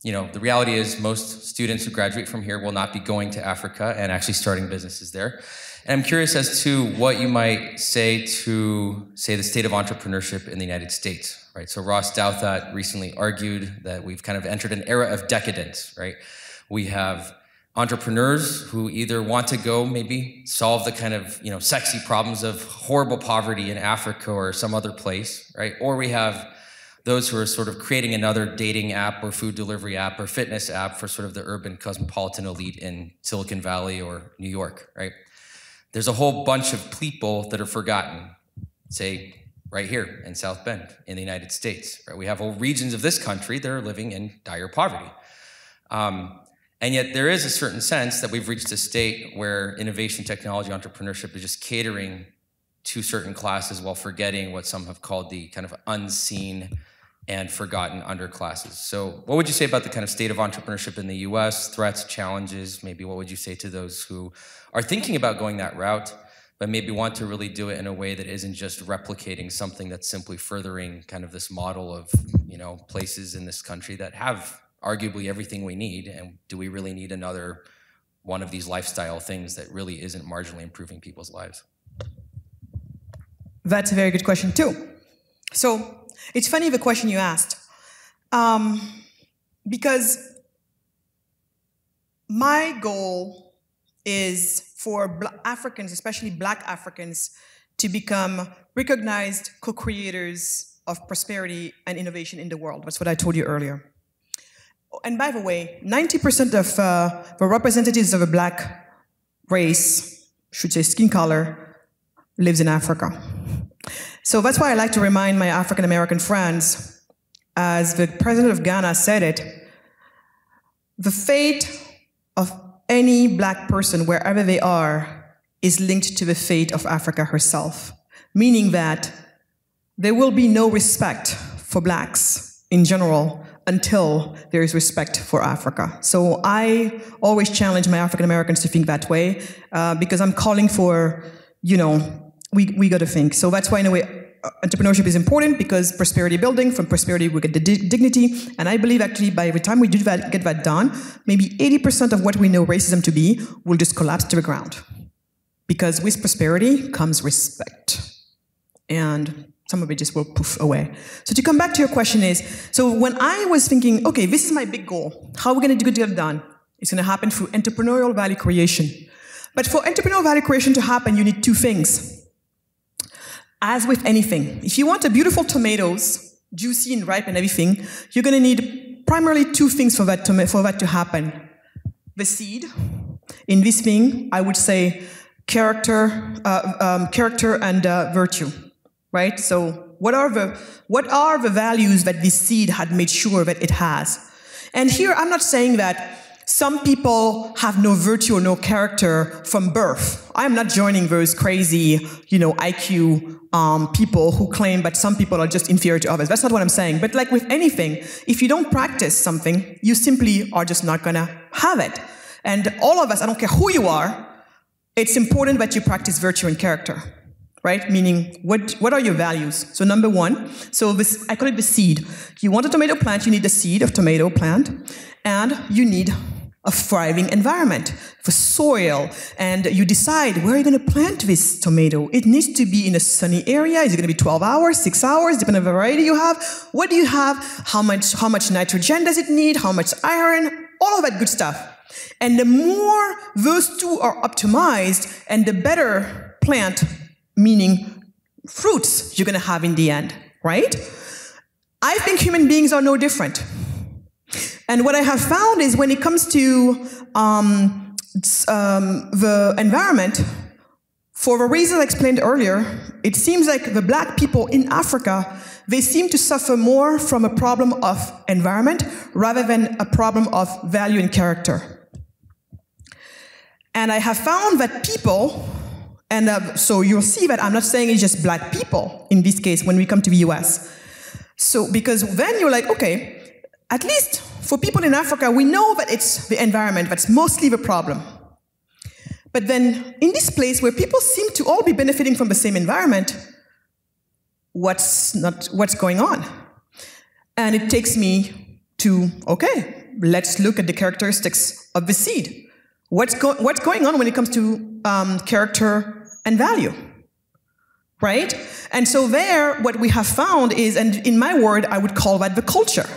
You know, the reality is most students who graduate from here will not be going to Africa and actually starting businesses there. And I'm curious as to what you might say to, say, the state of entrepreneurship in the United States, right? So Ross Douthat recently argued that we've kind of entered an era of decadence, right? We have entrepreneurs who either want to go maybe solve the kind of, sexy problems of horrible poverty in Africa or some other place, right? Or we have those who are sort of creating another dating app or food delivery app or fitness app for sort of the urban cosmopolitan elite in Silicon Valley or New York, right? There's a whole bunch of people that are forgotten, say, right here in South Bend in the United States, right? We have whole regions of this country that are living in dire poverty. And yet there is a certain sense that we've reached a state where innovation, technology, entrepreneurship is just catering to certain classes while forgetting what some have called the kind of unseen and forgotten underclasses. So what would you say about the kind of state of entrepreneurship in the US, threats, challenges? Maybe what would you say to those who are thinking about going that route, but maybe want to really do it in a way that isn't just replicating something that's simply furthering kind of this model of, places in this country that have arguably everything we need, and do we really need another one of these lifestyle things that really isn't marginally improving people's lives? That's a very good question too. So it's funny the question you asked, because my goal is for Africans, especially Black Africans, to become recognized co-creators of prosperity and innovation in the world. That's what I told you earlier. And by the way, 90% of the representatives of a Black race, should say skin color, lives in Africa. So that's why I like to remind my African American friends, as the president of Ghana said it, the fate of any Black person, wherever they are, is linked to the fate of Africa herself, meaning that there will be no respect for Blacks in general until there is respect for Africa. So I always challenge my African Americans to think that way, because I'm calling for, we got to think. So that's why, in a way, entrepreneurship is important, because prosperity building, from prosperity we get the dignity. And I believe actually by the time we do that, get that done, maybe 80% of what we know racism to be will just collapse to the ground. Because with prosperity comes respect. And some of it just will poof away. So to come back to your question is, so when I was thinking, okay, this is my big goal. How are we going to get it done? It's going to happen through entrepreneurial value creation. But for entrepreneurial value creation to happen, you need two things. As with anything, if you want a beautiful tomatoes, juicy and ripe and everything, you're going to need primarily two things for that to happen. The seed. In this thing, I would say character and virtue. Right? So what are the values that this seed had made sure that it has? And here I'm not saying that some people have no virtue or no character from birth. I'm not joining those crazy, IQ people who claim that some people are just inferior to others. That's not what I'm saying. But like with anything, if you don't practice something, you simply are just not gonna have it. And all of us, I don't care who you are, it's important that you practice virtue and character. Right? Meaning, what are your values? So number one, so this, I call it the seed. You want a tomato plant, you need the seed of tomato plant, and you need a thriving environment, the soil, and you decide where you're going to plant this tomato. It needs to be in a sunny area. Is it going to be 12 hours, 6 hours, depending on the variety you have? What do you have? How much nitrogen does it need? How much iron? All of that good stuff. And the more those two are optimized, and the better plant, meaning fruits, you're going to have in the end, right? I think human beings are no different. And what I have found is when it comes to the environment, for the reasons I explained earlier, it seems like the Black people in Africa, they seem to suffer more from a problem of environment rather than a problem of value and character. And I have found that people, and so you'll see that I'm not saying it's just Black people in this case when we come to the US. So, because then you're like, okay, at least for people in Africa, we know that it's the environment that's mostly the problem. But then in this place where people seem to all be benefiting from the same environment, what's going on? And it takes me to, okay, let's look at the characteristics of the seed. What's going on when it comes to character and value, right? And so there, what we have found is, and in my word, I would call that the culture.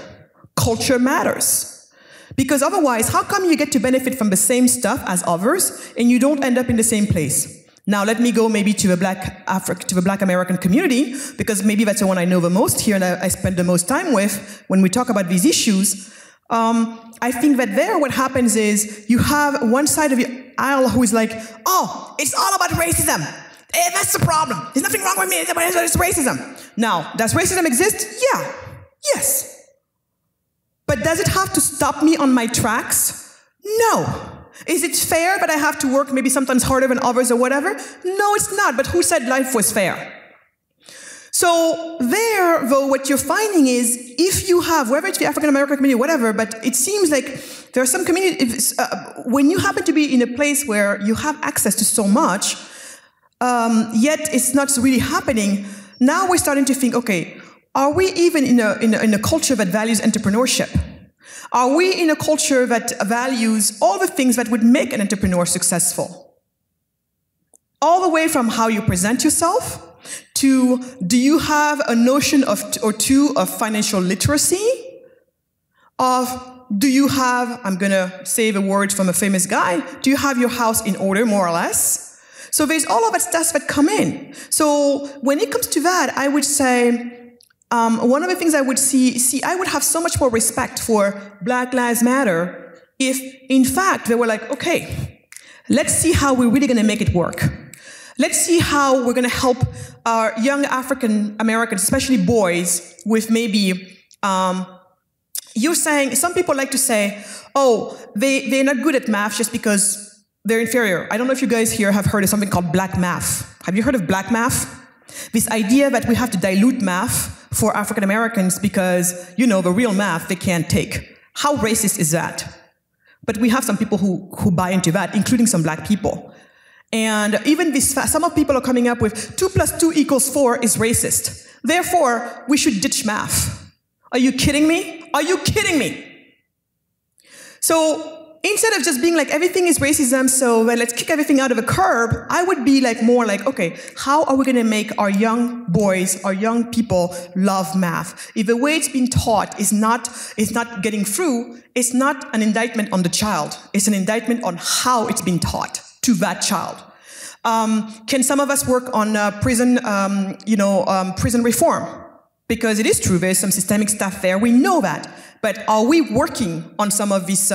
Culture matters. Because otherwise, how come you get to benefit from the same stuff as others and you don't end up in the same place? Now, let me go maybe to the Black American community, because maybe that's the one I know the most here and I spend the most time with when we talk about these issues. I think that there what happens is you have one side of the aisle who is like, oh, it's all about racism. That's the problem. There's nothing wrong with me. It's racism. Now, does racism exist? Yeah. Yes. But does it have to stop me on my tracks? No. Is it fair that I have to work maybe sometimes harder than others or whatever? No, it's not. But who said life was fair? So there, though, what you're finding is if you have, whether it's the African American community, whatever, but it seems like there are some communities, when you happen to be in a place where you have access to so much, yet it's not really happening, now we're starting to think, okay, are we even in a culture that values entrepreneurship? Are we in a culture that values all the things that would make an entrepreneur successful? All the way from how you present yourself to do you have a notion or two of financial literacy? Of do you have, I'm going to say the words from a famous guy, do you have your house in order, more or less? So there's all of that stuff that come in. So when it comes to that, I would say, one of the things I would see, I would have so much more respect for Black Lives Matter if, in fact, they were like, okay, let's see how we're really going to make it work. Let's see how we're going to help our young African Americans, especially boys, with maybe, you're saying, some people like to say, oh, they're not good at math just because they're inferior. I don't know if you guys here have heard of something called black math. Have you heard of black math? This idea that we have to dilute math for African Americans because, you know, the real math they can't take. How racist is that? But we have some people who buy into that, including some black people. And even some of people are coming up with 2 + 2 = 4 is racist. Therefore, we should ditch math. Are you kidding me? Are you kidding me? So instead of just being like, everything is racism, so let's kick everything out of the curb, I would be like more like, okay, how are we going to make our young boys, our young people love math? If the way it's been taught is not getting through, it's not an indictment on the child. It's an indictment on how it's been taught to that child. Can some of us work on prison reform? Because it is true, there's some systemic stuff there. We know that. But are we working on some of these,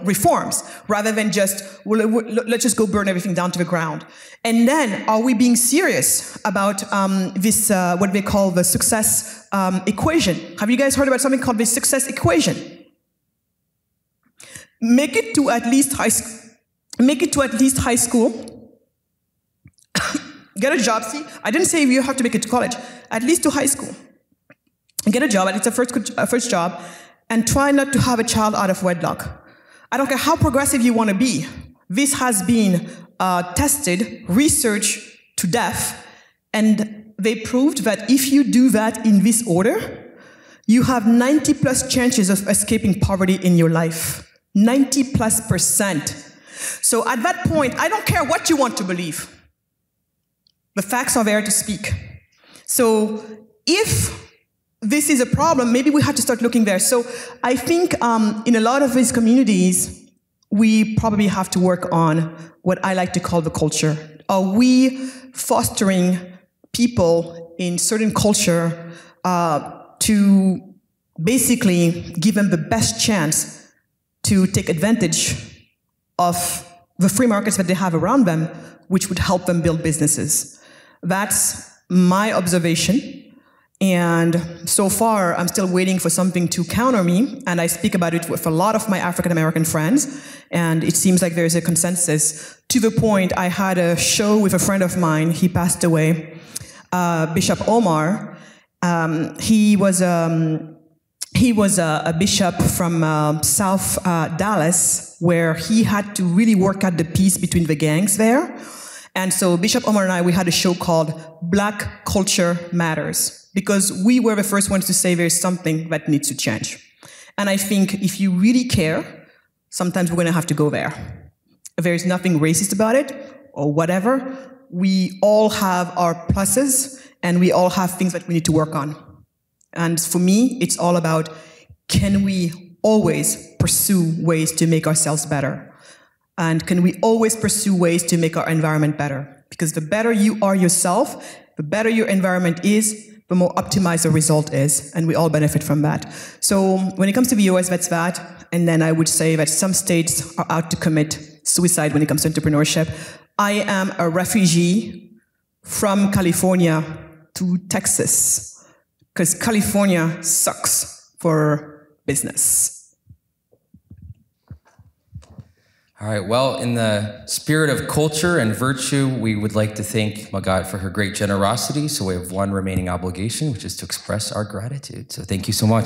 reforms rather than just let's just go burn everything down to the ground? And then, are we being serious about this what they call the success equation? Have you guys heard about something called the success equation? Make it to at least high school. Get a job. See, I didn't say you have to make it to college. At least to high school. Get a job, and it's a first job, and try not to have a child out of wedlock. I don't care how progressive you want to be. This has been tested, researched to death, and they proved that if you do that in this order, you have 90+ chances of escaping poverty in your life. 90+%. So at that point, I don't care what you want to believe. The facts are there to speak. So if this is a problem, maybe we have to start looking there. So I think in a lot of these communities, we probably have to work on what I like to call the culture. Are we fostering people in certain culture to basically give them the best chance to take advantage of the free markets that they have around them, which would help them build businesses? That's my observation. And so far, I'm still waiting for something to counter me, and I speak about it with a lot of my African American friends, and it seems like there's a consensus. To the point, I had a show with a friend of mine, he passed away, Bishop Omar. He was a bishop from South Dallas, where he had to really work out the peace between the gangs there. And so Bishop Omar and I, we had a show called Black Culture Matters, because we were the first ones to say there's something that needs to change. And I think if you really care, sometimes we're going to have to go there. There's nothing racist about it or whatever. We all have our pluses and we all have things that we need to work on. And for me, it's all about, can we always pursue ways to make ourselves better? And can we always pursue ways to make our environment better? Because the better you are yourself, the better your environment is, the more optimized the result is, and we all benefit from that. So when it comes to the US, that's that. And then I would say that some states are out to commit suicide when it comes to entrepreneurship. I am a refugee from California to Texas, because California sucks for business. All right, well, in the spirit of culture and virtue, we would like to thank Magatte for her great generosity. So we have one remaining obligation, which is to express our gratitude. So thank you so much.